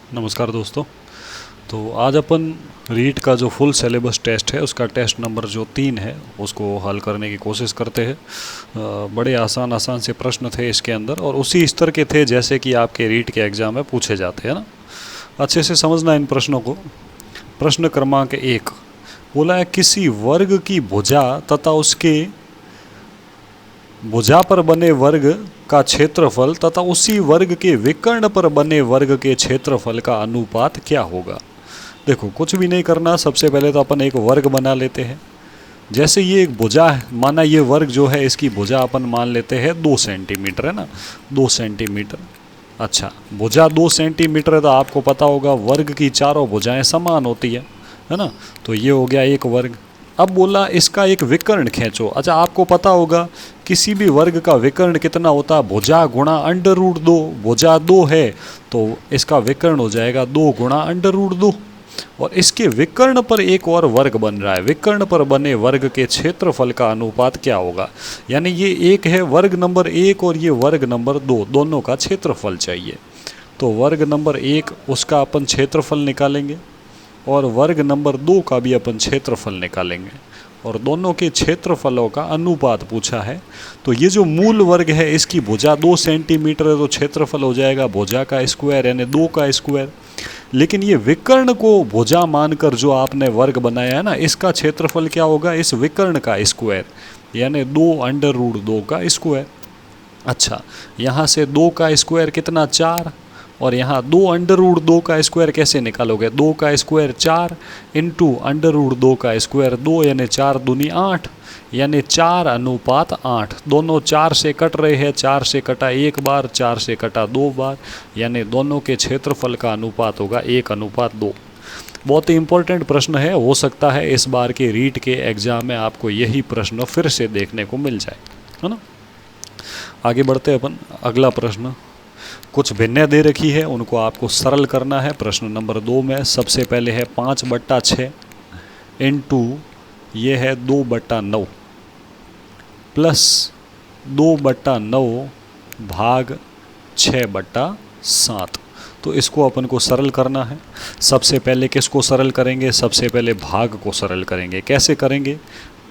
नमस्कार दोस्तों। तो आज अपन रीट का जो फुल सिलेबस टेस्ट है उसका टेस्ट नंबर जो 3 है उसको हल करने की कोशिश करते हैं। बड़े आसान आसान से प्रश्न थे इसके अंदर और उसी स्तर के थे जैसे कि आपके रीट के एग्ज़ाम में पूछे जाते हैं ना। अच्छे से समझना इन प्रश्नों को। प्रश्न क्रमांक 1 बोला है, किसी वर्ग की भुजा तथा उसके भुजा पर बने वर्ग का क्षेत्रफल तथा उसी वर्ग के विकर्ण पर बने वर्ग के क्षेत्रफल का अनुपात क्या होगा। देखो, कुछ भी नहीं करना। सबसे पहले तो अपन एक वर्ग बना लेते हैं। जैसे ये एक भुजा है, माना ये वर्ग जो है इसकी भुजा अपन मान लेते हैं 2 सेंटीमीटर, है ना, 2 सेंटीमीटर। अच्छा, भुजा 2 सेंटीमीटर है तो आपको पता होगा वर्ग की चारों भुजाएं समान होती है ना। तो ये हो गया एक वर्ग। अब बोला इसका एक विकर्ण खींचो। अच्छा, आपको पता होगा किसी भी वर्ग का विकर्ण कितना होता है, भुजा गुणा √2। भुजा 2 है तो इसका विकर्ण हो जाएगा 2 गुणा √2। और इसके विकर्ण पर एक और वर्ग बन रहा है, विकर्ण पर बने वर्ग के क्षेत्रफल का अनुपात क्या होगा। यानी ये एक है वर्ग नंबर 1 और ये वर्ग नंबर 2, दोनों का क्षेत्रफल चाहिए। तो वर्ग नंबर 1 उसका अपन क्षेत्रफल निकालेंगे और वर्ग नंबर 2 का भी अपन क्षेत्रफल निकालेंगे और दोनों के क्षेत्रफलों का अनुपात पूछा है। तो ये जो मूल वर्ग है इसकी भुजा 2 सेंटीमीटर है तो क्षेत्रफल हो जाएगा भुजा का स्क्वायर यानी 2 का स्क्वायर। लेकिन ये विकर्ण को भुजा मानकर जो आपने वर्ग बनाया है ना, इसका क्षेत्रफल क्या होगा, इस विकर्ण का स्क्वायर यानी 2 √2 का स्क्वायर। अच्छा, यहाँ से 2 का स्क्वायर कितना, 4, और यहाँ 2 √2 का स्क्वायर कैसे निकालोगे, 2 का स्क्वायर 4 इंटू √2 का स्क्वायर 2 यानी 4 दूनी 8 यानी 4:8। दोनों 4 से कट रहे हैं, 4 से कटा 1 बार, 4 से कटा 2 बार, यानी दोनों के क्षेत्रफल का अनुपात होगा 1:2। बहुत ही इंपॉर्टेंट प्रश्न है, हो सकता है इस बार के रीट के एग्ज़ाम में आपको यही प्रश्न फिर से देखने को मिल जाए, है ना। आगे बढ़ते हैं अपन। अगला प्रश्न कुछ भिन्न दे रखी है, उनको आपको सरल करना है। प्रश्न नंबर 2 में सबसे पहले है 5/6 इंटू ये है 2/9 प्लस 2/9 भाग 6/7। तो इसको अपन को सरल करना है। सबसे पहले किसको सरल करेंगे, सबसे पहले भाग को सरल करेंगे। कैसे करेंगे,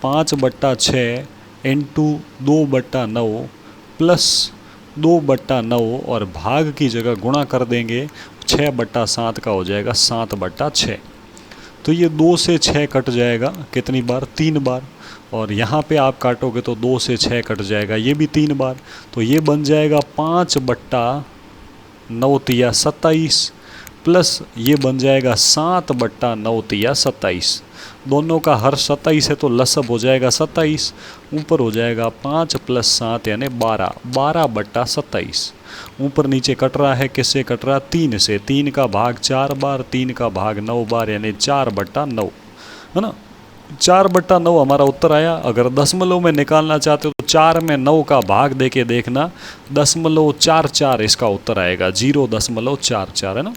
5/6 इंटू 2/9 प्लस 2/9 और भाग की जगह गुणा कर देंगे 6/7 का हो जाएगा 7/6। तो ये 2 से 6 कट जाएगा कितनी बार, 3 बार। और यहाँ पे आप काटोगे तो 2 से 6 कट जाएगा, ये भी 3 बार। तो ये बन जाएगा 5/9 × 27 प्लस ये बन जाएगा 7/9 × 27। दोनों का हर 27 है तो लसब हो जाएगा 27, ऊपर हो जाएगा 5 + 7 यानी 12, 12/27। ऊपर नीचे कट रहा है, किससे कट रहा है, 3 से। 3 का भाग 4 बार, 3 का भाग 9 बार यानी 4/9, है ना। 4/9 हमारा उत्तर आया। अगर दशमलव में निकालना चाहते हो तो 4 में 9 का भाग दे के देखना, 0.44 इसका उत्तर आएगा, 0.44, है ना।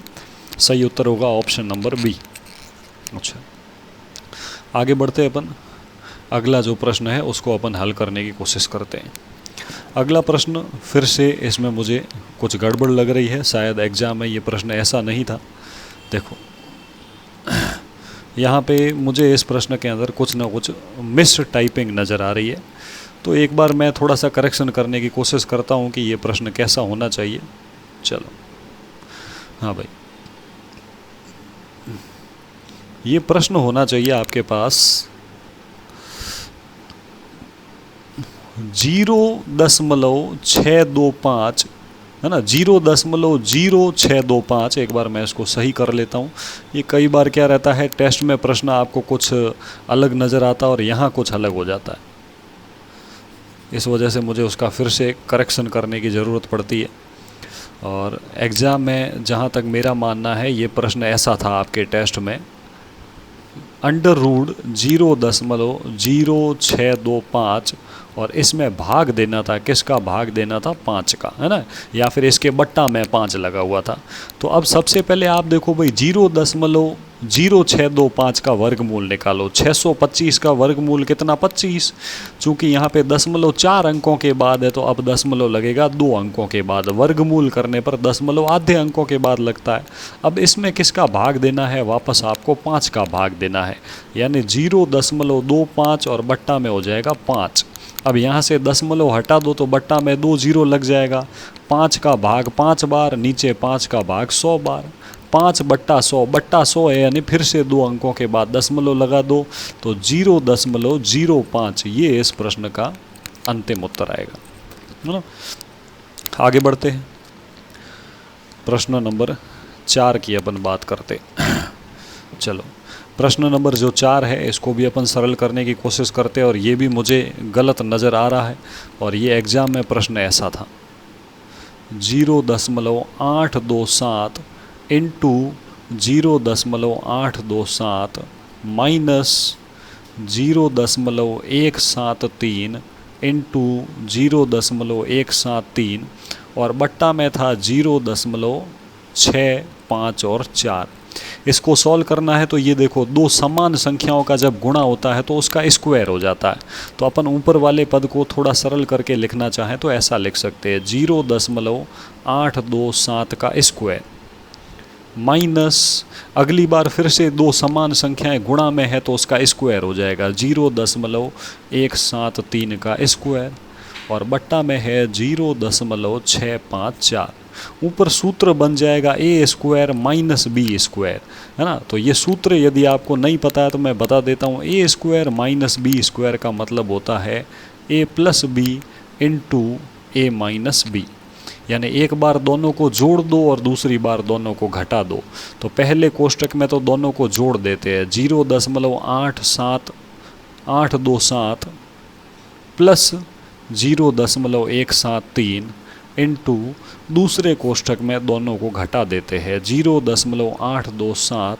सही उत्तर होगा ऑप्शन नंबर बी। अच्छा, आगे बढ़ते हैं अपन। अगला जो प्रश्न है उसको अपन हल करने की कोशिश करते हैं। अगला प्रश्न फिर से इसमें मुझे कुछ गड़बड़ लग रही है, शायद एग्ज़ाम में ये प्रश्न ऐसा नहीं था। देखो, यहाँ पे मुझे इस प्रश्न के अंदर कुछ ना कुछ मिस टाइपिंग नज़र आ रही है। तो एक बार मैं थोड़ा सा करेक्शन करने की कोशिश करता हूँ कि ये प्रश्न कैसा होना चाहिए। चलो, हाँ भाई, ये प्रश्न होना चाहिए आपके पास 0.625, है ना, 0.0625। एक बार मैं इसको सही कर लेता हूँ। ये कई बार क्या रहता है, टेस्ट में प्रश्न आपको कुछ अलग नज़र आता है और यहाँ कुछ अलग हो जाता है। इस वजह से मुझे उसका फिर से करेक्शन करने की ज़रूरत पड़ती है। और एग्ज़ाम में जहाँ तक मेरा मानना है ये प्रश्न ऐसा था आपके टेस्ट में, √0.0625 और इसमें भाग देना था, किसका भाग देना था, 5 का, है ना, या फिर इसके बट्टा में 5 लगा हुआ था। तो अब सबसे पहले आप देखो भाई, 0625 का वर्गमूल निकालो। 625 का वर्गमूल कितना? 25। चूंकि यहाँ पे दशमलव 4 अंकों के बाद है तो अब दशमलव लगेगा 2 अंकों के बाद। वर्गमूल करने पर दशमलव आधे अंकों के बाद लगता है। अब इसमें किसका भाग देना है? वापस आपको 5 का भाग देना है, यानी 0.25 और बट्टा में हो जाएगा 5। अब यहाँ से दशमलव हटा दो तो बट्टा में 2 जीरो लग जाएगा। 5 का भाग 5 बार, नीचे 5 का भाग 100 बार। 5 बट्टा 100, बट्टा 100 है, यानी फिर से 2 अंकों के बाद दशमलव लगा दो तो 0.05 ये इस प्रश्न का अंतिम उत्तर आएगा, है ना। आगे बढ़ते हैं, प्रश्न नंबर 4 की अपन बात करते। चलो, प्रश्न नंबर जो 4 है इसको भी अपन सरल करने की कोशिश करते हैं, और ये भी मुझे गलत नज़र आ रहा है, और ये एग्ज़ाम में प्रश्न ऐसा था 0.827 इंटू 0.827 माइनस 0.173 इंटू 0.173 और बट्टा में था 0.65 और 4। इसको सॉल्व करना है तो ये देखो, दो समान संख्याओं का जब गुणा होता है तो उसका स्क्वायर हो जाता है। तो अपन ऊपर वाले पद को थोड़ा सरल करके लिखना चाहें तो ऐसा लिख सकते हैं 0.827 का स्क्वायर माइनस, अगली बार फिर से दो समान संख्याएं गुणा में है तो उसका स्क्वायर हो जाएगा 0.173 का स्क्वायर, और बट्टा में है 0.654। ऊपर सूत्र बन जाएगा ए स्क्वायर माइनस बी स्क्वायर, है ना। तो ये सूत्र यदि आपको नहीं पता है तो मैं बता देता हूँ। ए स्क्वायर माइनस बी स्क्वायर का मतलब होता है ए प्लस बी इंटू ए माइनस बी, यानी एक बार दोनों को जोड़ दो और दूसरी बार दोनों को घटा दो। तो पहले कोष्टक में तो दोनों को जोड़ देते हैं, 0.827 प्लस 0.173 इंटू दूसरे कोष्टक में दोनों को घटा देते हैं 0.827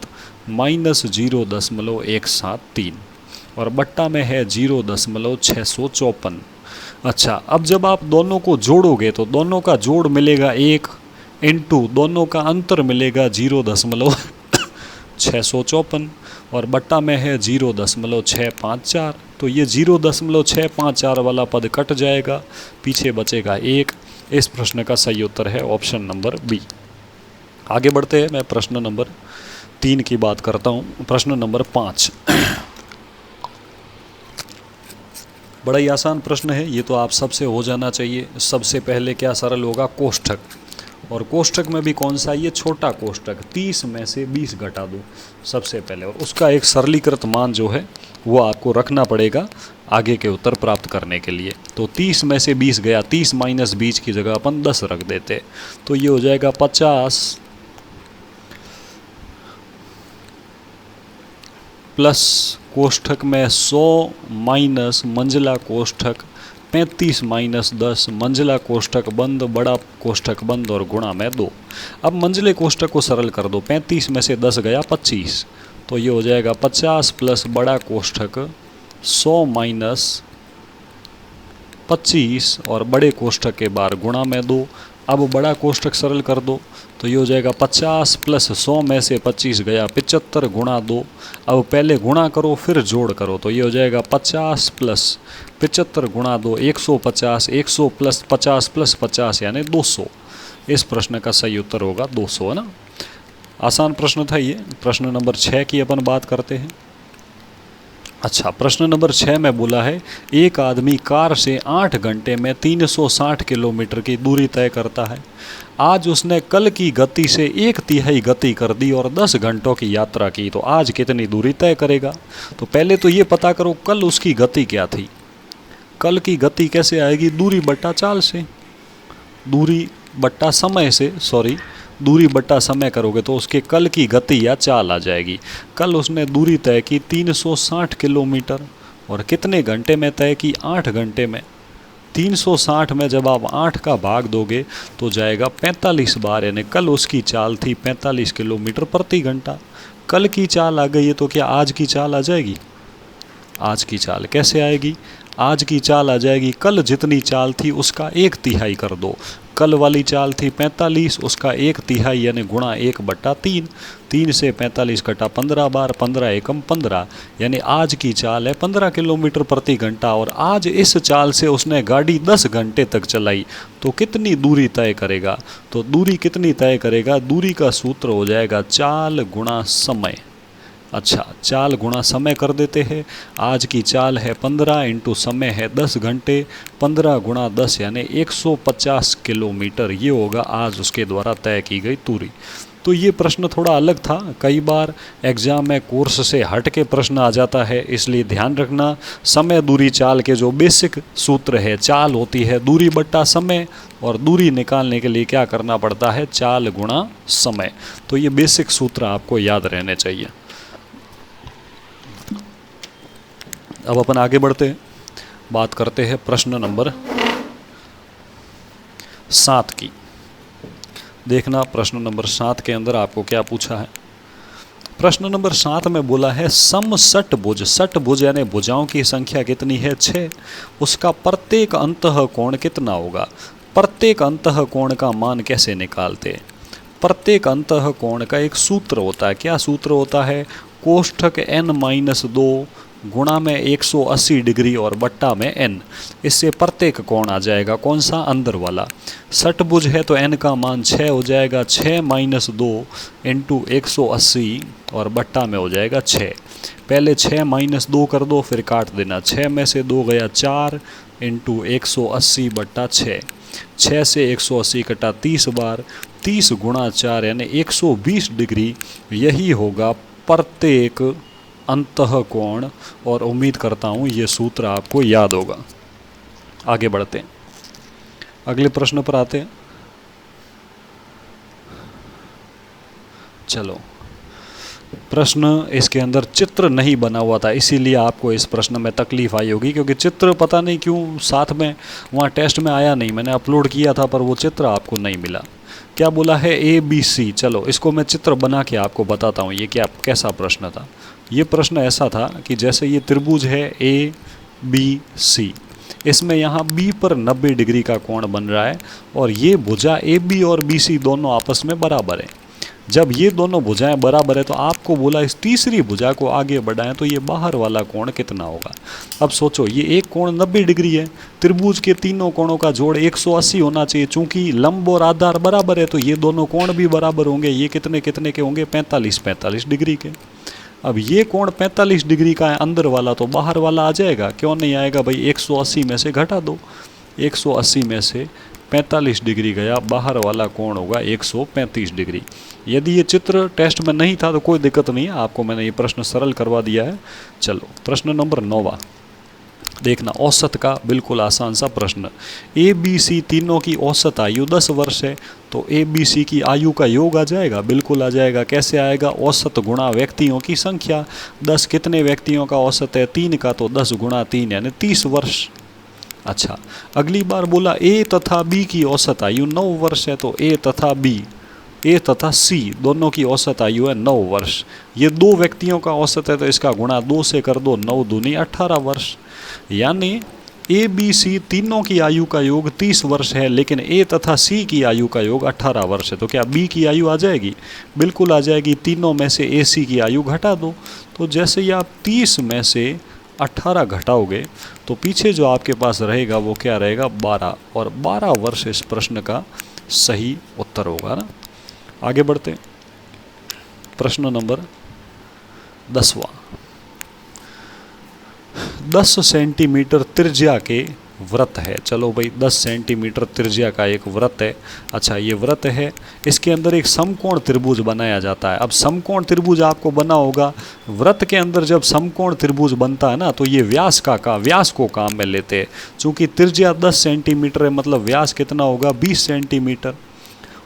माइनस 0.173 और बट्टा में है 0.654। अच्छा, अब जब आप दोनों को जोड़ोगे तो दोनों का जोड़ मिलेगा 1 इंटू दोनों का अंतर मिलेगा 0.654 और बट्टा में है 0.654। तो ये 0.654 वाला पद कट जाएगा, पीछे बचेगा 1। इस प्रश्न का सही उत्तर है ऑप्शन नंबर बी। आगे बढ़ते हैं, मैं प्रश्न नंबर 3 की बात करता हूँ। प्रश्न नंबर 5 बड़ा ही आसान प्रश्न है, ये तो आप सबसे हो जाना चाहिए। सबसे पहले क्या सरल होगा? कोष्ठक, और कोष्ठक में भी कौन सा? ये छोटा कोष्ठक। 30 में से 20 घटा दो सबसे पहले, और उसका एक सरलीकृत मान जो है वो आपको रखना पड़ेगा आगे के उत्तर प्राप्त करने के लिए। तो 30 में से 20 गया, 30 माइनस 20 की जगह अपन 10 रख देते, तो ये हो जाएगा 50 प्लस कोष्ठक में 100 माइनस मंजिला कोष्ठक 35 माइनस 10 मंजिला कोष्ठक बंद, बड़ा कोष्ठक बंद और गुणा में 2। अब मंजिले कोष्ठक को सरल कर दो, 35 में से 10 गया 25, तो ये हो जाएगा 50 प्लस बड़ा कोष्ठक 100 माइनस 25 और बड़े कोष्ठक के बार गुणा में 2। अब बड़ा कोष्ठक सरल कर दो तो ये हो जाएगा 50 प्लस 100 में से 25 गया 75 गुणा 2। अब पहले गुणा करो फिर जोड़ करो, तो ये हो जाएगा 50 प्लस 75 गुणा 2 150, 100 प्लस 50 यानी 200। इस प्रश्न का सही उत्तर होगा 200, है ना। आसान प्रश्न था ये। प्रश्न नंबर 6 की अपन बात करते हैं। अच्छा, प्रश्न नंबर 6 में बोला है एक आदमी कार से 8 घंटे में 360 किलोमीटर की दूरी तय करता है। आज उसने कल की गति से 1/3 गति कर दी और 10 घंटों की यात्रा की, तो आज कितनी दूरी तय करेगा? तो पहले तो ये पता करो कल उसकी गति क्या थी। कल की गति कैसे आएगी? दूरी बट्टा चाल से, दूरी बट्टा समय से, दूरी बट्टा समय करोगे तो उसके कल की गति या चाल आ जाएगी। कल उसने दूरी तय की 360 किलोमीटर और कितने घंटे में तय की? 8 घंटे में। 360 में जब आप 8 का भाग दोगे तो जाएगा 45 बार, यानी कल उसकी चाल थी 45 किलोमीटर प्रति घंटा। कल की चाल आ गई है तो क्या आज की चाल आ जाएगी? आज की चाल कैसे आएगी? आज की चाल आ जाएगी कल जितनी चाल थी उसका 1/3 कर दो। कल वाली चाल थी 45, उसका 1/3 यानी गुणा 1/3। 3 से 45 कटा 15 बार, 15 एकम 15, यानी आज की चाल है 15 किलोमीटर प्रति घंटा। और आज इस चाल से उसने गाड़ी 10 घंटे तक चलाई, तो कितनी दूरी तय करेगा? तो दूरी कितनी तय करेगा? दूरी का सूत्र हो जाएगा चाल गुणा समय। अच्छा, चाल गुणा समय कर देते हैं। आज की चाल है 15 इंटू समय है 10 घंटे, 15 गुणा 10 यानी 150 किलोमीटर, ये होगा आज उसके द्वारा तय की गई दूरी। तो ये प्रश्न थोड़ा अलग था, कई बार एग्जाम में कोर्स से हट के प्रश्न आ जाता है, इसलिए ध्यान रखना समय दूरी चाल के जो बेसिक सूत्र है, चाल होती है दूरी बट्टा समय, और दूरी निकालने के लिए क्या करना पड़ता है? चाल गुणा समय। तो ये बेसिक सूत्र आपको याद रहने चाहिए। अब अपन आगे बढ़ते हैं, बात करते हैं प्रश्न नंबर 7 की। देखना प्रश्न नंबर 7 के अंदर आपको क्या पूछा है। प्रश्न नंबर 7 में बोला है समषटभुज, षटभुज यानी भुजाओं की संख्या कितनी है? 6। उसका प्रत्येक अंतः कोण कितना होगा? प्रत्येक अंतः कोण का मान कैसे निकालते? प्रत्येक अंतः कोण का एक सूत्र होता है। क्या सूत्र होता है? कोष्ठक n-2 गुणा में 180 डिग्री और बट्टा में n। इससे प्रत्येक कोण आ जाएगा, कौन सा? अंदर वाला। षटभुज है तो n का मान 6 हो जाएगा, 6 - 2 इंटू 180 और बट्टा में हो जाएगा 6। पहले 6 - 2 कर दो, फिर काट देना। 6 में से 2 गया 4 इंटू 180 बट्टा 6। 6 से 180 कटा 30 बार, 30 गुणा 4 यानी 120 डिग्री। यही होगा प्रत्येक अंतः कोण, और उम्मीद करता हूँ ये सूत्र आपको याद होगा। आगे बढ़ते हैं, अगले प्रश्न पर आते हैं। चलो, प्रश्न इसके अंदर चित्र नहीं बना हुआ था, इसीलिए आपको इस प्रश्न में तकलीफ आई होगी, क्योंकि चित्र पता नहीं क्यों साथ में वहाँ टेस्ट में आया नहीं। मैंने अपलोड किया था पर वो चित्र आपको नहीं मिला। क्या बोला है? ABC। चलो इसको मैं चित्र बना के आपको बताता हूँ ये क्या कैसा प्रश्न था। ये प्रश्न ऐसा था कि जैसे ये त्रिभुज है ABC, इसमें यहाँ B पर 90 डिग्री का कोण बन रहा है, और ये भुजा AB और BC दोनों आपस में बराबर है। जब ये दोनों भुजाएं बराबर है तो आपको बोला इस तीसरी भुजा को आगे बढ़ाएं तो ये बाहर वाला कोण कितना होगा। अब सोचो, ये एक कोण 90 डिग्री है, त्रिभुज के तीनों कोणों का जोड़ 180 होना चाहिए। चूंकि लंब और आधार बराबर है तो ये दोनों कोण भी बराबर होंगे। ये कितने कितने के होंगे? 45 डिग्री के। अब ये कोण 45 डिग्री का है अंदर वाला, तो बाहर वाला आ जाएगा? क्यों नहीं आएगा भाई? 180 में से घटा दो, 180 में से 45 डिग्री गया, बाहर वाला कोण होगा 135 डिग्री। यदि ये चित्र टेस्ट में नहीं था तो कोई दिक्कत नहीं है, आपको मैंने ये प्रश्न सरल करवा दिया है। चलो प्रश्न नंबर 9 देखना, औसत का बिल्कुल आसान सा प्रश्न। ABC तीनों की औसत आयु 10 वर्ष है, तो ABC की आयु का योग आ जाएगा? बिल्कुल आ जाएगा। कैसे आएगा? औसत गुणा व्यक्तियों की संख्या। 10 कितने व्यक्तियों का औसत है? 3 का, तो 10 गुणा 3 यानी 30 वर्ष। अच्छा, अगली बार बोला A तथा B की औसत आयु 9 वर्ष है, तो A तथा C दोनों की औसत आयु है 9 वर्ष। ये 2 व्यक्तियों का औसत है तो इसका गुणा 2 से कर दो, 9 दूनी 18 वर्ष। यानी ABC तीनों की आयु का योग 30 वर्ष है, लेकिन A तथा C की आयु का योग 18 वर्ष है। तो क्या B की आयु आ जाएगी? बिल्कुल आ जाएगी। तीनों में से AC की आयु घटा दो, तो जैसे ही आप 30 में से 18 घटाओगे तो पीछे जो आपके पास रहेगा वो क्या रहेगा? 12, और 12 वर्ष इस प्रश्न का सही उत्तर होगा ना। आगे बढ़ते हैं, प्रश्न नंबर 10वां। 10 सेंटीमीटर त्रिज्या के व्रत है। चलो भाई, 10 सेंटीमीटर त्रिज्या का एक व्रत है। अच्छा, ये व्रत है, इसके अंदर एक समकोण त्रिभुज बनाया जाता है। अब समकोण त्रिभुज आपको बना होगा, व्रत के अंदर जब समकोण त्रिभुज बनता है ना, तो ये व्यास को काम में लेते हैं। चूँकि त्रिज्या 10 सेंटीमीटर है, मतलब व्यास कितना होगा? 20 सेंटीमीटर।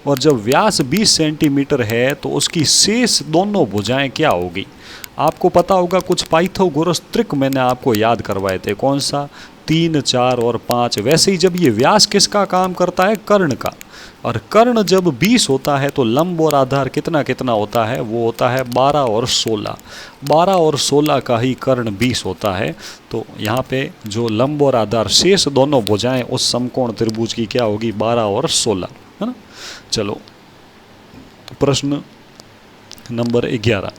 और जब व्यास 20 सेंटीमीटर है तो उसकी शेष दोनों भुजाएं क्या होगी? आपको पता होगा, कुछ पाइथागोरस त्रिक मैंने आपको याद करवाए थे। कौन सा? 3, 4 और 5। वैसे ही जब ये व्यास किसका काम करता है? कर्ण का। और कर्ण जब 20 होता है तो लंब और आधार कितना कितना होता है, वो होता है 12 और 16। 12 और 16 का ही कर्ण 20 होता है। तो यहाँ पे जो लंब और आधार शेष दोनों भुजाएं उस समकोण त्रिभुज की क्या होगी, 12 और 16, है ना। चलो प्रश्न नंबर 11,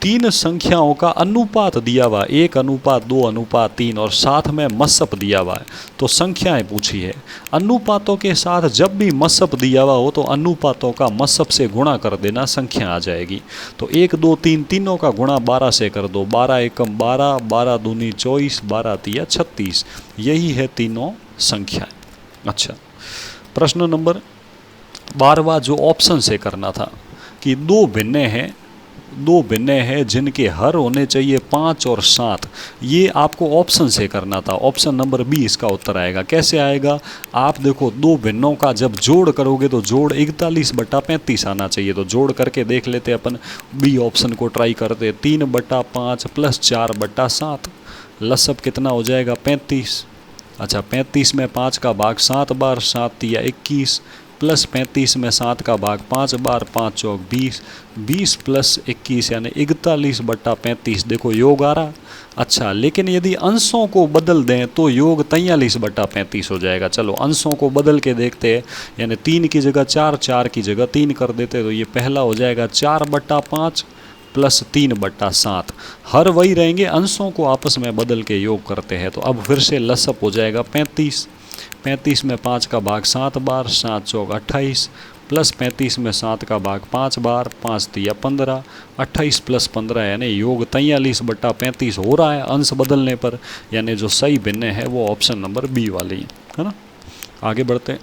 3 संख्याओं का अनुपात दिया हुआ, 1:2:3 और साथ में मसप दिया हुआ है। तो संख्याएं पूछी है। अनुपातों के साथ जब भी मसप दिया हुआ हो तो अनुपातों का मसप से गुणा कर देना, संख्या आ जाएगी। तो 1, 2, 3 तीनों का गुणा 12 से कर दो, 12 एकम 12, 12 दूनी 24, 12 तिया 36। यही है तीनों संख्याएं। अच्छा, प्रश्न नंबर 12वां जो ऑप्शन से करना था कि दो भिन्न हैं जिनके हर होने चाहिए 5 और 7, ये आपको ऑप्शन से करना था। ऑप्शन नंबर बी इसका उत्तर आएगा। कैसे आएगा, आप देखो, दो भिन्नों का जब जोड़ करोगे तो जोड़ 41/35 आना चाहिए। तो जोड़ करके देख लेते अपन, बी ऑप्शन को ट्राई करते। 3/5 + 4/7, लसब कितना हो जाएगा, 35। अच्छा, 35 में 5 का भाग 7 बार, 7 तिया 21, प्लस 35 में 7 का भाग 5 बार, 5 चौक 20, 20 + 21 यानी 41/35। देखो योग आ रहा। अच्छा, लेकिन यदि अंशों को बदल दें तो योग 43/35 हो जाएगा। चलो अंशों को बदल के देखते हैं, यानी 3 की जगह 4, 4 की जगह 3 कर देते तो ये पहला हो जाएगा 4/5 + 3/7। हर वही रहेंगे, अंशों को आपस में बदल के योग करते हैं। तो अब फिर से लसअप हो जाएगा 35। 35 में 5 का भाग 7 बार, 7 चौक 28, प्लस 35 में 7 का भाग 5 बार, 5 तिया 15, 28 + 15 यानी योग 43/35 हो रहा है अंश बदलने पर। यानी जो सही भिन्न है वो ऑप्शन नंबर बी वाली है ना। आगे बढ़ते हैं।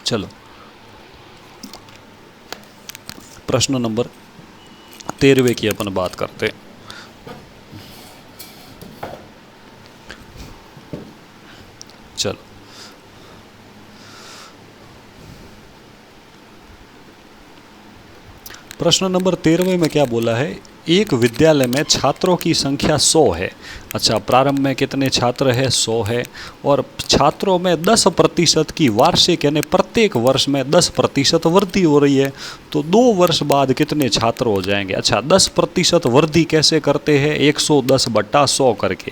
चलो प्रश्न नंबर 13वें की अपन बात करते हैं। चलो प्रश्न नंबर 13वें में क्या बोला है, एक विद्यालय में छात्रों की संख्या 100 है। अच्छा, प्रारंभ में कितने छात्र है, 100 है, और छात्रों में 10% की वार्षिक यानी प्रत्येक वर्ष में 10% वृद्धि हो रही है। तो 2 वर्ष बाद कितने छात्र हो जाएंगे। अच्छा, 10% वृद्धि कैसे करते हैं, 110/100 करके।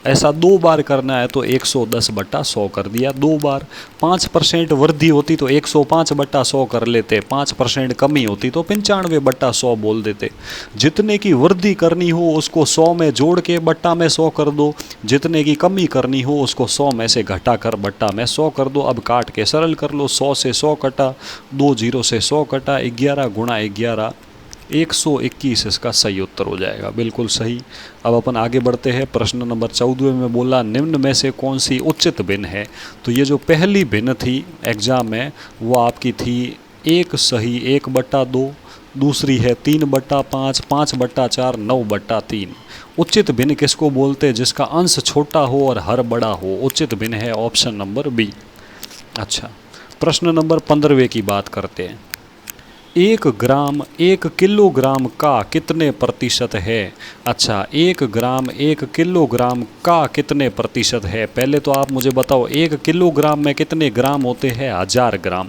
ऐसा 2 बार करना है तो 110/100 कर दिया 2 बार। 5% वृद्धि होती तो 105/100 कर लेते, 5% कमी होती तो 95/100 बोल देते। जितने की वृद्धि करनी हो उसको 100 में जोड़ के बट्टा में 100 कर दो, जितने की कमी करनी हो उसको 100 में से घटा कर बट्टा में 100 कर दो। अब काट के सरल कर लो, 100 से 100 कटा, 2 0 से 100 कटा, 11 × 11, 121 इसका सही उत्तर हो जाएगा, बिल्कुल सही। अब अपन आगे बढ़ते हैं। प्रश्न नंबर 14 में बोला निम्न में से कौन सी उचित भिन्न है। तो ये जो पहली भिन्न थी एग्जाम में वो आपकी थी 1 सही 1/2, दूसरी है 3/5, 5/4, 9/3। उचित भिन्न किसको बोलते हैं, जिसका अंश छोटा हो और हर बड़ा हो। उचित भिन्न है ऑप्शन नंबर बी। अच्छा, प्रश्न नंबर 15वें की बात करते हैं। 1 ग्राम 1 किलोग्राम का कितने प्रतिशत है। अच्छा, 1 ग्राम 1 किलोग्राम का कितने प्रतिशत है। पहले तो आप मुझे बताओ 1 किलोग्राम में कितने ग्राम होते हैं, 1000 ग्राम।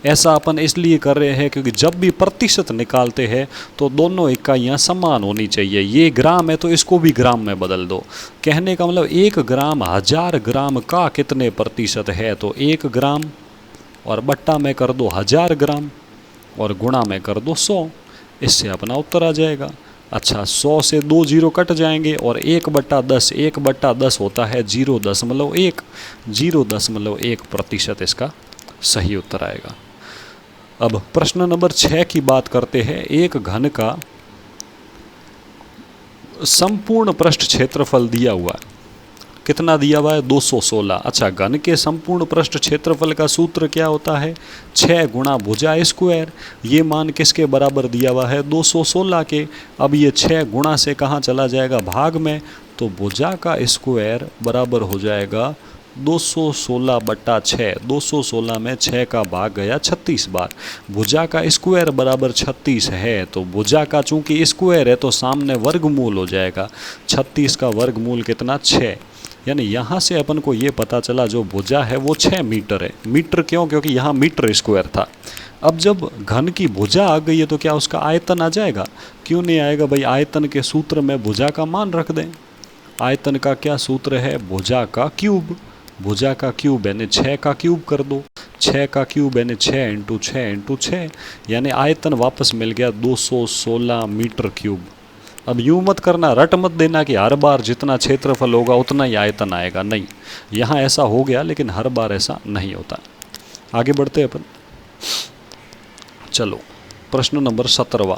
ऐसा अपन इसलिए कर रहे हैं क्योंकि जब भी प्रतिशत निकालते हैं तो दोनों इकाइयाँ समान होनी चाहिए। ये ग्राम है तो इसको भी ग्राम में बदल दो। कहने का मतलब 1 ग्राम 1000 ग्राम का कितने प्रतिशत है। तो 1 ग्राम और बट्टा में कर दो 1000 ग्राम और गुणा में कर दो 100, इससे अपना उत्तर आ जाएगा। अच्छा, 100 से 2 0 कट जाएंगे और 1/10, 1/10 होता है 0.1, 0.1% इसका सही उत्तर आएगा। अब प्रश्न नंबर 6 की बात करते हैं। एक घन का संपूर्ण पृष्ठ क्षेत्रफल दिया हुआ है, कितना दिया हुआ है, 216। अच्छा, घन के संपूर्ण पृष्ठ क्षेत्रफल का सूत्र क्या होता है, 6 × भुजा स्क्वायर। ये मान किसके बराबर दिया हुआ है, 216 के। अब ये 6 गुणा से कहाँ चला जाएगा, भाग में। तो भुजा का स्क्वायर बराबर हो जाएगा 216/6। 216 में 6 का भाग गया 36 बार। भुजा का स्क्वायर बराबर 36 है, तो भुजा का चूंकि स्क्वायर है तो सामने वर्गमूल हो जाएगा। 36 का वर्गमूल कितना, 6। यानी यहाँ से अपन को ये पता चला जो भुजा है वो 6 मीटर है। मीटर क्यों? क्योंकि यहाँ मीटर स्क्वायर था। अब जब घन की भुजा आ गई है तो क्या उसका आयतन आ जाएगा? क्यों नहीं आएगा भाई? आयतन के सूत्र में भुजा का मान रख दें। आयतन का क्या सूत्र है? भुजा का क्यूब। भुजा का क्यूब यानी 6 का क्यूब कर दो। 6 का क्यूब यानी 6 इंटू 6 इंटू 6, यानी आयतन वापस मिल गया 216 मीटर क्यूब। अब यूँ मत करना, रट मत देना कि हर बार जितना क्षेत्रफल होगा उतना ही आयतन आएगा। नहीं, यहाँ ऐसा हो गया लेकिन हर बार ऐसा नहीं होता। आगे बढ़ते अपन। चलो प्रश्न नंबर 17वां।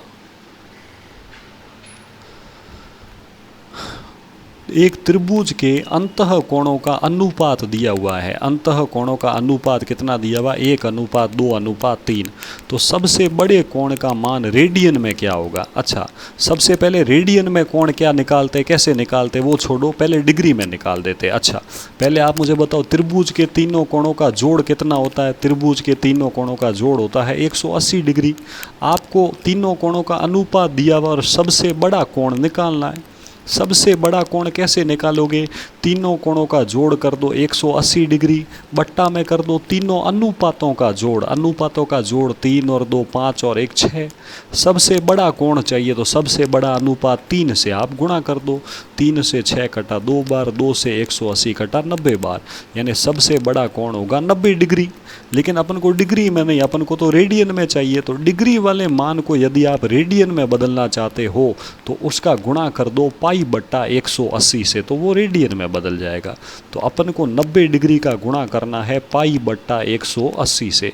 एक त्रिभुज के अंतः कोणों का अनुपात दिया हुआ है। अंतः कोणों का अनुपात कितना दिया हुआ? 1:2:3। तो सबसे बड़े कोण का मान रेडियन में क्या होगा? अच्छा, सबसे पहले रेडियन में कोण क्या निकालते, कैसे निकालते वो छोड़ो, पहले डिग्री में निकाल देते। अच्छा, पहले आप मुझे बताओ त्रिभुज के तीनों कोणों का जोड़ कितना होता है? त्रिभुज के तीनों कोणों का जोड़ होता है 180 डिग्री। आपको तीनों कोणों का अनुपात दिया हुआ और सबसे बड़ा कोण निकालना है। सबसे बड़ा कोण कैसे निकालोगे? तीनों कोणों का जोड़ कर दो 180 डिग्री, बट्टा में कर दो तीनों अनुपातों का जोड़। अनुपातों का जोड़ 3 और 2 5 और 1 6। सबसे बड़ा कोण चाहिए तो सबसे बड़ा अनुपात 3 से आप गुणा कर दो। 3 से 6 कटा 2 बार, 2 से 180 कटा 90 बार, यानी सबसे बड़ा कोण होगा 90 डिग्री। लेकिन अपन को डिग्री में नहीं, अपन को तो रेडियन में चाहिए। तो डिग्री वाले मान को यदि आप रेडियन में बदलना चाहते हो तो उसका गुणा कर दो π/180 से, तो वो रेडियन में बदल जाएगा। तो अपन को 90 डिग्री का गुणा करना है π/180 से।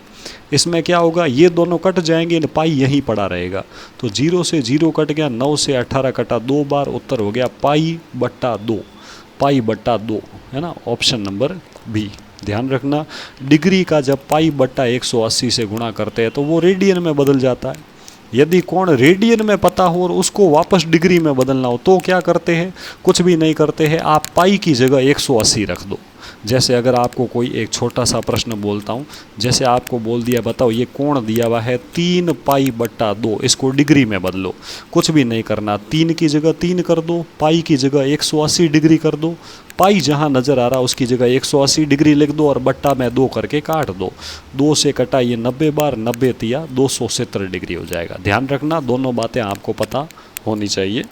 इसमें क्या होगा? ये दोनों कट जाएंगे, पाई यहीं पड़ा रहेगा। तो 0 से 0 कट गया, 9 से 18 कटा 2 बार, उत्तर हो गया π/2। π/2 है ना, ऑप्शन नंबर बी। ध्यान रखना, डिग्री का जब π/180 से गुणा करते हैं तो वो रेडियन में बदल जाता है। यदि कोण रेडियन में पता हो और उसको वापस डिग्री में बदलना हो तो क्या करते हैं? कुछ भी नहीं करते हैं, आप पाई की जगह 180 रख दो। जैसे अगर आपको कोई एक छोटा सा प्रश्न बोलता हूँ, जैसे आपको बोल दिया बताओ ये कोण दिया हुआ है 3π/2, इसको डिग्री में बदलो। कुछ भी नहीं करना, 3 की जगह 3 कर दो, पाई की जगह 180 डिग्री कर दो। पाई जहाँ नज़र आ रहा उसकी जगह 180 डिग्री लिख दो और बट्टा में 2 करके काट दो। 2 से कटा ये 90 बार, 90 तिया 270 डिग्री हो जाएगा। ध्यान रखना, दोनों बातें आपको पता होनी चाहिए।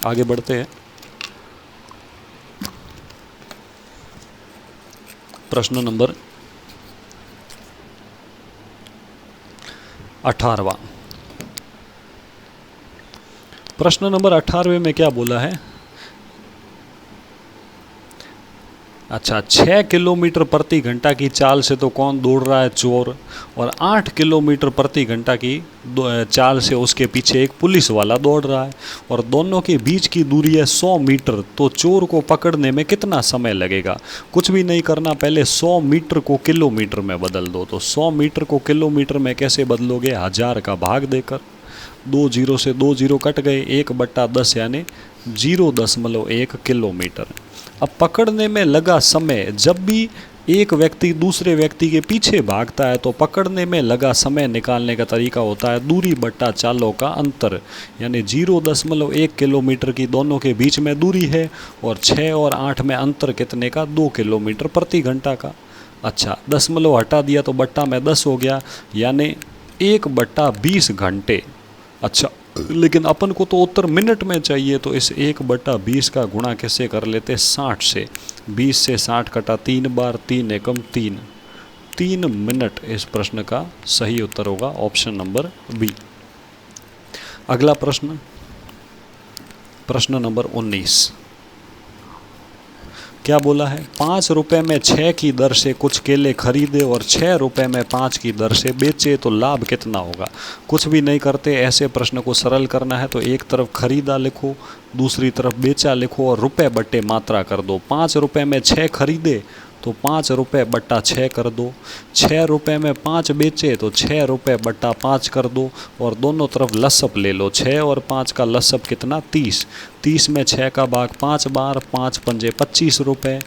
आगे बढ़ते हैं। प्रश्न नंबर 18वां। प्रश्न नंबर 18वें में क्या बोला है? अच्छा, 6 किलोमीटर प्रति घंटा की चाल से तो कौन दौड़ रहा है? चोर। और 8 किलोमीटर प्रति घंटा की चाल से उसके पीछे एक पुलिस वाला दौड़ रहा है और दोनों के बीच की दूरी है 100 मीटर। तो चोर को पकड़ने में कितना समय लगेगा? कुछ भी नहीं करना, पहले 100 मीटर को किलोमीटर में बदल दो। तो 100 मीटर को किलोमीटर में कैसे बदलोगे? 1000 का भाग देकर। 2 0 से 2 0 कट गए, 1/10 यानी 0.1 किलोमीटर। अब पकड़ने में लगा समय, जब भी एक व्यक्ति दूसरे व्यक्ति के पीछे भागता है तो पकड़ने में लगा समय निकालने का तरीका होता है दूरी बट्टा चालों का अंतर, यानी 0.1 किलोमीटर की दोनों के बीच में दूरी है और 6 और 8 में अंतर कितने का? 2 किलोमीटर प्रति घंटा का। अच्छा, दशमलव हटा दिया तो बट्टा में 10 हो गया, यानी 1/20 घंटे। अच्छा, लेकिन अपन को तो उत्तर मिनट में चाहिए, तो इस 1/20 का गुणा कैसे कर लेते? 60 से। 20 से 60 कटा 3 बार, 3 एकम 3। 3 मिनट इस प्रश्न का सही उत्तर होगा, ऑप्शन नंबर बी। अगला प्रश्न, प्रश्न नंबर 19। क्या बोला है? 5 रुपये में 6 की दर से कुछ केले खरीदे और 6 रुपये में 5 की दर से बेचे तो लाभ कितना होगा? कुछ भी नहीं करते, ऐसे प्रश्न को सरल करना है तो एक तरफ खरीदा लिखो, दूसरी तरफ बेचा लिखो और रुपए बट्टे मात्रा कर दो। 5 रुपये में 6 खरीदे तो 5 रुपये बट्टा 6 कर दो। 6 रुपये में 5 बेचे तो 6 रुपये बट्टा 5 कर दो और दोनों तरफ लसअप ले लो। 6 और 5 का लसअप कितना? 30। 30 में 6 का भाग 5 बार, 5 पंजे 25 रुपये।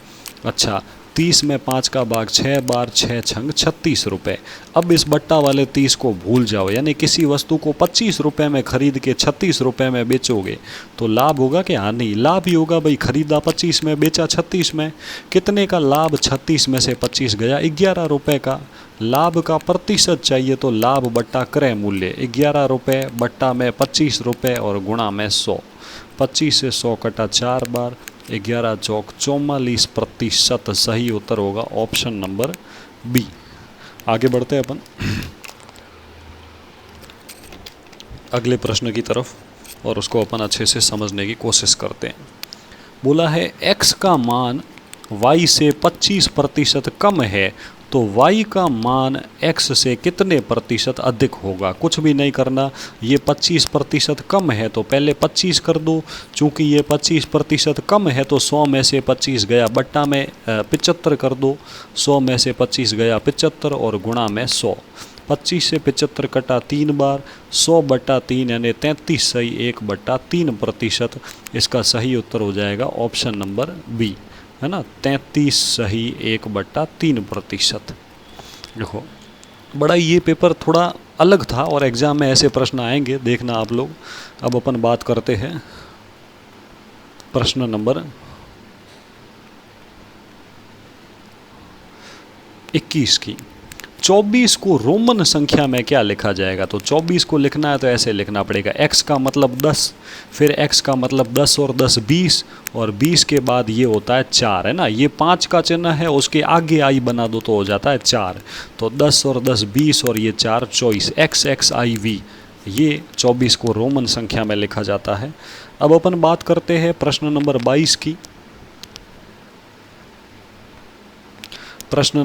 अच्छा, 30 में 5 का भाग 6 बार 6 छंग 36 रुपये। अब इस बट्टा वाले 30 को भूल जाओ, यानी किसी वस्तु को 25 रुपये में खरीद के 36 रुपये में बेचोगे तो लाभ होगा कि हानि? लाभ ही होगा भाई, खरीदा 25 में बेचा 36 में। कितने का लाभ? 36 में से 25 गया 11 रुपये का। लाभ का प्रतिशत चाहिए तो लाभ बट्टा क्रय मूल्य 11 रुपये बट्टा में 25 रुपये और गुणा में 100। 25 से 100 कटा 4 बार, 11 चौक 44%। सही उत्तर होगा ऑप्शन नंबर बी। आगे बढ़ते हैं अपन अगले प्रश्न की तरफ और उसको अपन अच्छे से समझने की कोशिश करते हैं। बोला है x का मान y से 25% कम है तो y का मान x से कितने प्रतिशत अधिक होगा? कुछ भी नहीं करना, ये 25% कम है तो पहले 25 कर दो। चूँकि ये 25% कम है तो 100 में से 25 गया बट्टा में 75 कर दो। 100 में से 25 गया 75 और गुणा में 100। 25 से 75 कटा 3 बार, 100 बट्टा 3 यानी 33 सही 1/3%। इसका सही उत्तर हो जाएगा ऑप्शन नंबर बी, है ना, 33 सही 1/3%। देखो बड़ा ये पेपर थोड़ा अलग था और एग्ज़ाम में ऐसे प्रश्न आएंगे, देखना आप लोग। अब अपन बात करते हैं प्रश्न नंबर 21 की। 24 को रोमन संख्या में क्या लिखा जाएगा? तो 24 को लिखना है तो ऐसे लिखना पड़ेगा, x का मतलब 10, फिर x का मतलब 10 और 10 20, और 20 के बाद ये होता है 4, है ना। ये 5 का चिन्ह है, उसके आगे आई बना दो तो हो जाता है 4। तो 10 और 10 20 और ये 4 24, XXIV। ये 24 को रोमन संख्या में लिखा जाता है। अब अपन बात करते हैं प्रश्न नंबर 22 की। प्रश्न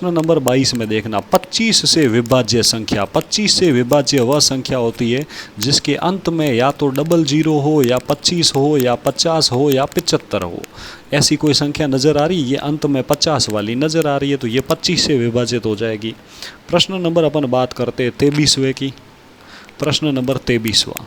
नंबर 22 में देखना, 25 से विभाज्य संख्या। 25 से विभाज्य वह संख्या होती है जिसके अंत में या तो 00 हो या 25 हो या 50 हो या 75 हो। ऐसी कोई संख्या नज़र आ रही है? ये अंत में 50 वाली नज़र आ रही है तो ये 25 से विभाजित हो जाएगी। प्रश्न नंबर अपन बात करते हैं 23वें की। प्रश्न नंबर 23वां।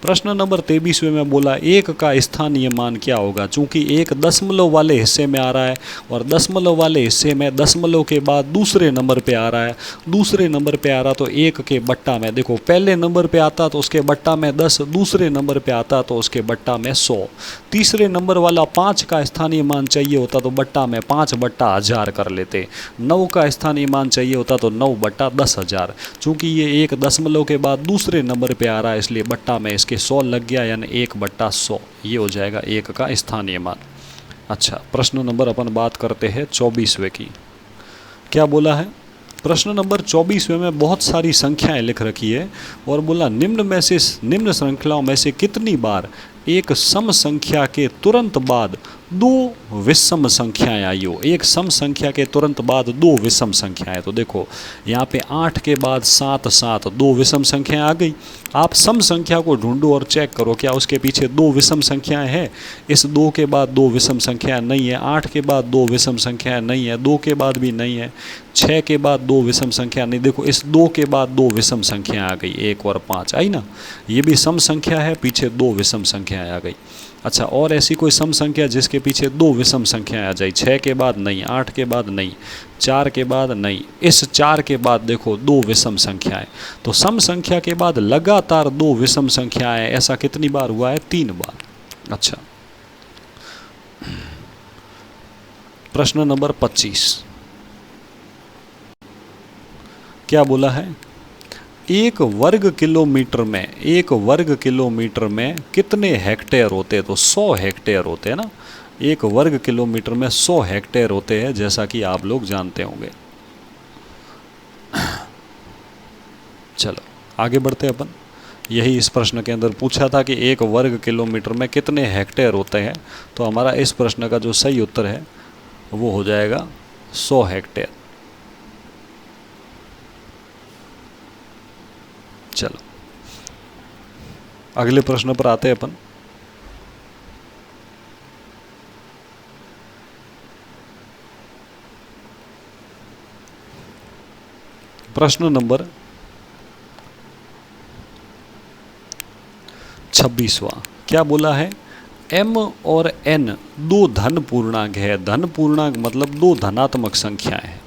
प्रश्न नंबर 23वें में बोला 1 का स्थानीय मान क्या होगा? चूंकि 1 दशमलव वाले हिस्से में आ रहा है और दशमलव वाले हिस्से में दशमलव के बाद दूसरे नंबर पे आ रहा है, दूसरे नंबर पे आ रहा तो 1 के बट्टा में, देखो पहले नंबर पे आता तो उसके बट्टा में 10, दूसरे नंबर पे आता तो उसके बट्टा में 100। तीसरे नंबर वाला 5 का स्थानीय मान चाहिए होता तो बट्टा में 5/1000 कर लेते। 9 का स्थानीय मान चाहिए होता तो 9/10,000। चूँकि ये 1 दशमलव के बाद दूसरे नंबर पे आ रहा है इसलिए बट्टा में इसके 100 लग गया, यानी 1/100। ये हो जाएगा 1 का स्थानीय मान। अच्छा, प्रश्न नंबर अपन बात करते हैं 24वें की। क्या बोला है? प्रश्न नंबर 24वें में बहुत सारी संख्याएं लिख रखी है और बोला निम्न श्रृंखलाओं में से कितनी बार एक सम संख्या के तुरंत बाद 2 विषम संख्याएं आई हो? एक सम संख्या के तुरंत बाद 2 विषम संख्याएं। तो देखो यहाँ पे 8 के बाद 7 7 2 विषम संख्याएं आ गई। आप सम संख्या को ढूंढो और चेक करो क्या उसके पीछे 2 विषम संख्याएं हैं। इस 2 के बाद 2 विषम संख्याएं नहीं है, 8 के बाद 2 विषम संख्याएं नहीं है, 2 के बाद भी नहीं है, 6 के बाद 2 विषम संख्या नहीं। देखो इस 2 के बाद 2 विषम संख्या आ गई, 1 और 5 आई ना। ये भी सम संख्या है, पीछे 2 विषम संख्याएं आ गई। अच्छा, और ऐसी कोई सम संख्या जिसके पीछे 2 विषम संख्याएं आ जाए? 6 के बाद नहीं, 8 के बाद नहीं, 4 के बाद नहीं, इस 4 के बाद देखो 2 विषम संख्याएं। तो सम संख्या के बाद लगातार 2 विषम संख्याएं, ऐसा कितनी बार हुआ है? 3 बार। अच्छा, प्रश्न नंबर 25। क्या बोला है? 1 वर्ग किलोमीटर में कितने हेक्टेयर होते हैं? तो 100 हेक्टेयर होते हैं ना। 1 वर्ग किलोमीटर में 100 हेक्टेयर होते हैं, जैसा कि आप लोग जानते होंगे। चलो आगे बढ़ते हैं अपन। यही इस प्रश्न के अंदर पूछा था कि 1 वर्ग किलोमीटर में कितने हेक्टेयर होते हैं। तो हमारा इस प्रश्न का जो सही उत्तर है वो हो जाएगा 100 हेक्टेयर। चलो अगले प्रश्न पर आते हैं अपन। प्रश्न नंबर 26वां। क्या बोला है? m और n दो धन पूर्णांक है। धन पूर्णांक मतलब दो धनात्मक संख्याएं हैं।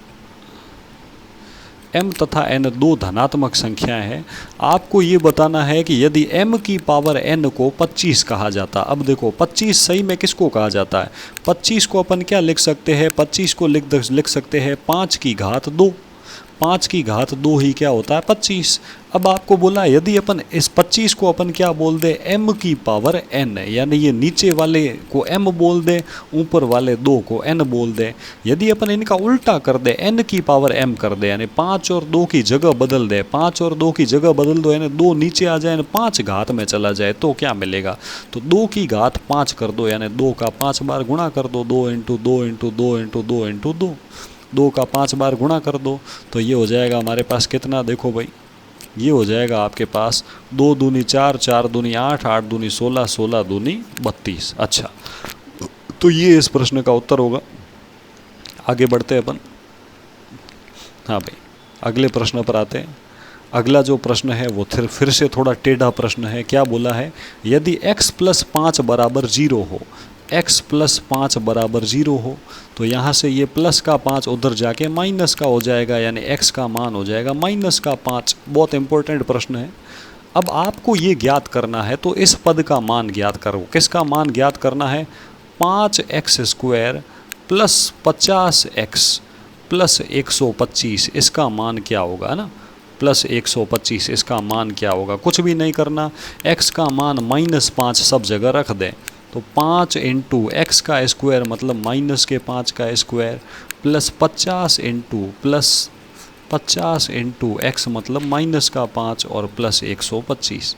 m तथा n दो धनात्मक संख्याएं हैं। आपको ये बताना है कि यदि m की पावर n को 25 कहा जाता, अब देखो 25 सही में किसको कहा जाता है? 25 को अपन क्या लिख सकते हैं? 25 को लिख सकते हैं 5 की घात 2। 5 की घात 2 ही क्या होता है? 25। अब आपको बोला यदि अपन इस 25 को अपन क्या बोल दे? m की पावर n, यानी ये नीचे वाले को m बोल दे, ऊपर वाले 2 को n बोल दे। यदि अपन इनका उल्टा कर दे, n की पावर m कर दे, यानी 5 और 2 की जगह बदल दे, 5 और 2 की जगह बदल दो, यानी 2 नीचे आ जाए, 5 घात में चला जाए, तो क्या मिलेगा? तो 2 की घात 5 कर दो, यानी 2 का 5 बार गुणा कर दो, 2 इंटू 2 इंटू 2 इंटू 2 इंटू 2, 2 का 5 बार गुणा कर दो, तो ये हो जाएगा हमारे पास कितना? देखो भाई, ये हो जाएगा आपके पास 2 दूनी 4, 4 दूनी 8, 8 दूनी 16, 16 दूनी 32। अच्छा, तो ये इस प्रश्न का उत्तर होगा। आगे बढ़ते हैं अपन। हाँ भाई, अगले प्रश्न पर आते हैं। अगला जो प्रश्न है वो फिर से थोड़ा टेढ़ा प्रश्न है। क्या बोला है? यदि x + 5 बराबर 0 हो, x + 5 बराबर 0 हो, तो यहाँ से ये प्लस का 5 उधर जाके माइनस का हो जाएगा, यानी x का मान हो जाएगा -5। बहुत इंपॉर्टेंट प्रश्न है। अब आपको ये ज्ञात करना है, तो इस पद का मान ज्ञात करो। किसका मान ज्ञात करना है? 5x² + 50x + 125, इसका मान क्या होगा ना? प्लस 125, इसका मान क्या होगा? कुछ भी नहीं करना, x का मान -5 सब जगह रख दें, तो 5 इंटू एक्स का स्क्वायर मतलब -5 का स्क्वायर प्लस 50 इंटू एक्स मतलब -5 और प्लस 125।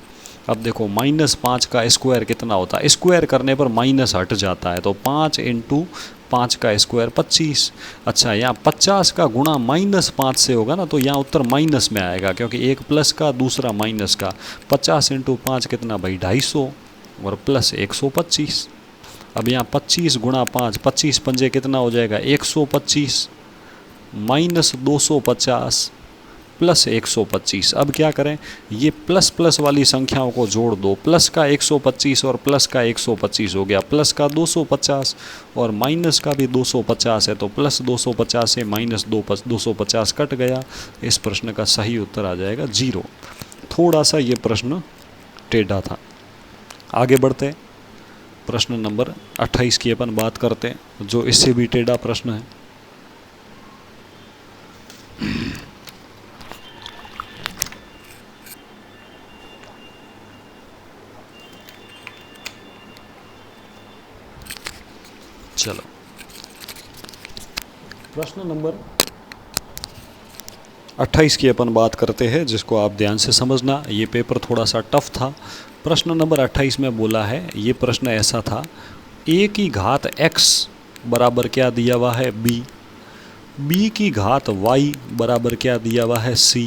अब देखो -5 का स्क्वायर कितना होता है? स्क्वायर करने पर माइनस हट जाता है, तो 5 इंटू 5 का स्क्वायर 25। अच्छा, यहाँ 50 का गुणा -5 से होगा ना, तो यहाँ उत्तर माइनस में आएगा, क्योंकि एक प्लस का दूसरा माइनस का। 50 इंटू 5 कितना भाई? 250 और प्लस 125। अब यहाँ 25 गुणा 5, 25 पंजे कितना हो जाएगा? 125 माइनस 250 प्लस 125। अब क्या करें? ये प्लस प्लस वाली संख्याओं को जोड़ दो। प्लस का 125 और प्लस का 125 हो गया, प्लस का 250 और माइनस का भी 250 है, तो प्लस 250 से माइनस 250 कट गया। इस प्रश्न का सही उत्तर आ जाएगा 0। थोड़ा सा ये प्रश्न टेढ़ा था। आगे बढ़ते हैं, प्रश्न नंबर 28 की अपन बात करते हैं, जो इससे भी टेढ़ा प्रश्न है। चलो, प्रश्न नंबर 28 की अपन बात करते हैं, जिसको आप ध्यान से समझना। ये पेपर थोड़ा सा टफ था। प्रश्न नंबर 28 में बोला है, ये प्रश्न ऐसा था, a की घात x बराबर क्या दिया हुआ है? b, b की घात y बराबर क्या दिया हुआ है? c,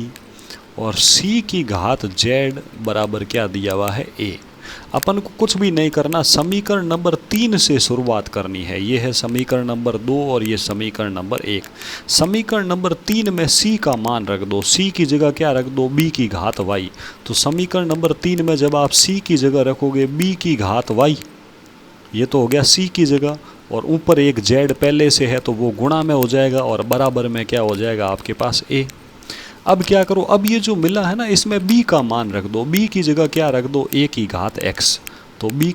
और c की घात z बराबर क्या दिया हुआ है? a। अपन को कुछ भी नहीं करना, समीकरण नंबर 3 से शुरुआत करनी है। ये है समीकरण नंबर 2 और ये समीकरण नंबर 1। समीकरण नंबर 3 में c का मान रख दो, c की जगह क्या रख दो? b की घात y। तो समीकरण नंबर 3 में जब आप c की जगह रखोगे b की घात y, ये तो हो गया c की जगह, और ऊपर एक z पहले से है तो वो गुणा में हो जाएगा, और बराबर में क्या हो जाएगा आपके पास? a। अब क्या करो? अब ये जो मिला है ना, इसमें b का मान रख दो। b की जगह क्या रख दो? a की घात x। तो b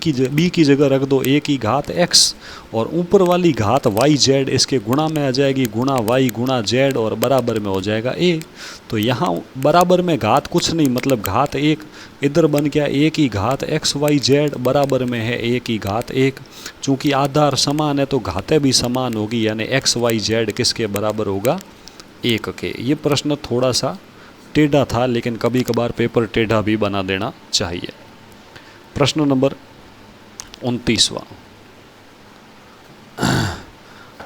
की जगह रख दो a की घात x, और ऊपर वाली घात y z इसके गुणा में आ जाएगी, गुणा y गुणा z, और बराबर में हो जाएगा a। तो यहाँ बराबर में घात कुछ नहीं, मतलब घात 1, इधर बन गया a की घात x y z, बराबर में है a की घात 1। चूँकि आधार समान है तो घातें भी समान होगी, यानी x y z किसके बराबर होगा? 1 के। ये प्रश्न थोड़ा सा टेढ़ा था, लेकिन कभी कभार पेपर टेढ़ा भी बना देना चाहिए। प्रश्न नंबर 29वां।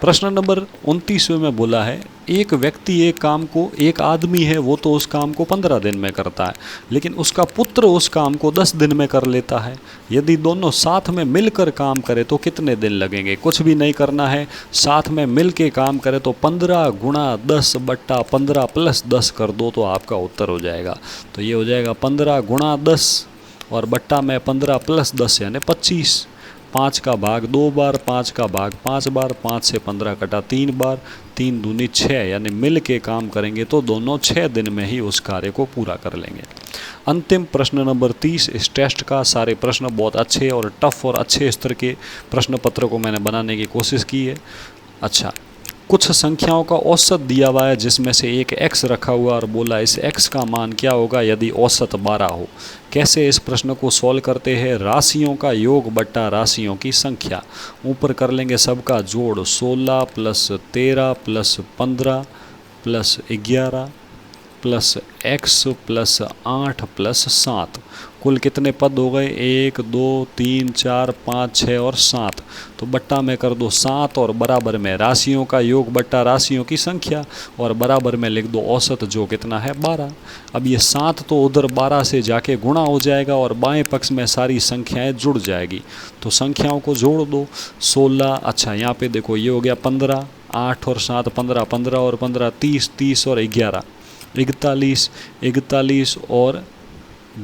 प्रश्न नंबर 29वें में बोला है, एक व्यक्ति एक काम को, एक आदमी है वो तो उस काम को 15 दिन में करता है, लेकिन उसका पुत्र उस काम को 10 दिन में कर लेता है। यदि दोनों साथ में मिलकर काम करें तो कितने दिन लगेंगे? कुछ भी नहीं करना है, साथ में मिल के काम करें तो 15 गुणा 10 बट्टा 15 प्लस 10 कर दो तो आपका उत्तर हो जाएगा। तो ये हो जाएगा 15 गुणा 10 और बट्टा में 15 प्लस 10 यानी 25। 5 का भाग 2 बार, 5 का भाग 5 बार, 5 से 15 कटा 3 बार, 3 दूनी 6, यानी मिल के काम करेंगे तो दोनों 6 दिन में ही उस कार्य को पूरा कर लेंगे। अंतिम प्रश्न नंबर 30 इस टेस्ट का। सारे प्रश्न बहुत अच्छे और टफ और अच्छे स्तर के प्रश्न पत्र को मैंने बनाने की कोशिश की है। अच्छा, कुछ संख्याओं का औसत दिया हुआ है जिसमें से एक x रखा हुआ और बोला इस x का मान क्या होगा यदि औसत 12 हो। कैसे इस प्रश्न को सॉल्व करते हैं? राशियों का योग बट्टा राशियों की संख्या। ऊपर कर लेंगे सबका जोड़, 16 + 13 + 15 + 11 + x + 8 + 7। कुल कितने पद हो गए? 1 2 3 4 5 6 और 7। तो बट्टा में कर दो 7 और बराबर में राशियों का योग बट्टा राशियों की संख्या और बराबर में लिख दो औसत जो कितना है 12। अब ये 7 तो उधर 12 से जाके गुणा हो जाएगा और बाएं पक्ष में सारी संख्याएं जुड़ जाएगी। तो संख्याओं को जोड़ दो 16, अच्छा यहाँ पे देखो ये हो गया 15, 8 और 7 15, 15 और 15 30, 30 और 11 41, 41 और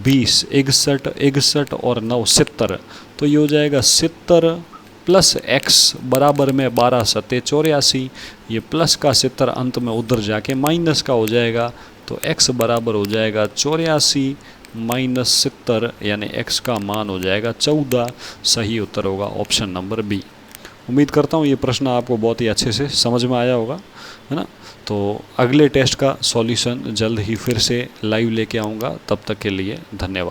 20 61, 61 और 9 70। तो ये हो जाएगा 70 + x बराबर में 12 सत्ते 84। ये प्लस का 70 अंत में उधर जाके माइनस का हो जाएगा, तो x बराबर हो जाएगा 84 - 70, यानी x का मान हो जाएगा 14। सही उत्तर होगा ऑप्शन नंबर बी। उम्मीद करता हूँ ये प्रश्न आपको बहुत ही अच्छे से समझ में आया होगा, है ना। तो अगले टेस्ट का सॉल्यूशन जल्द ही फिर से लाइव लेके आऊँगा, तब तक के लिए धन्यवाद।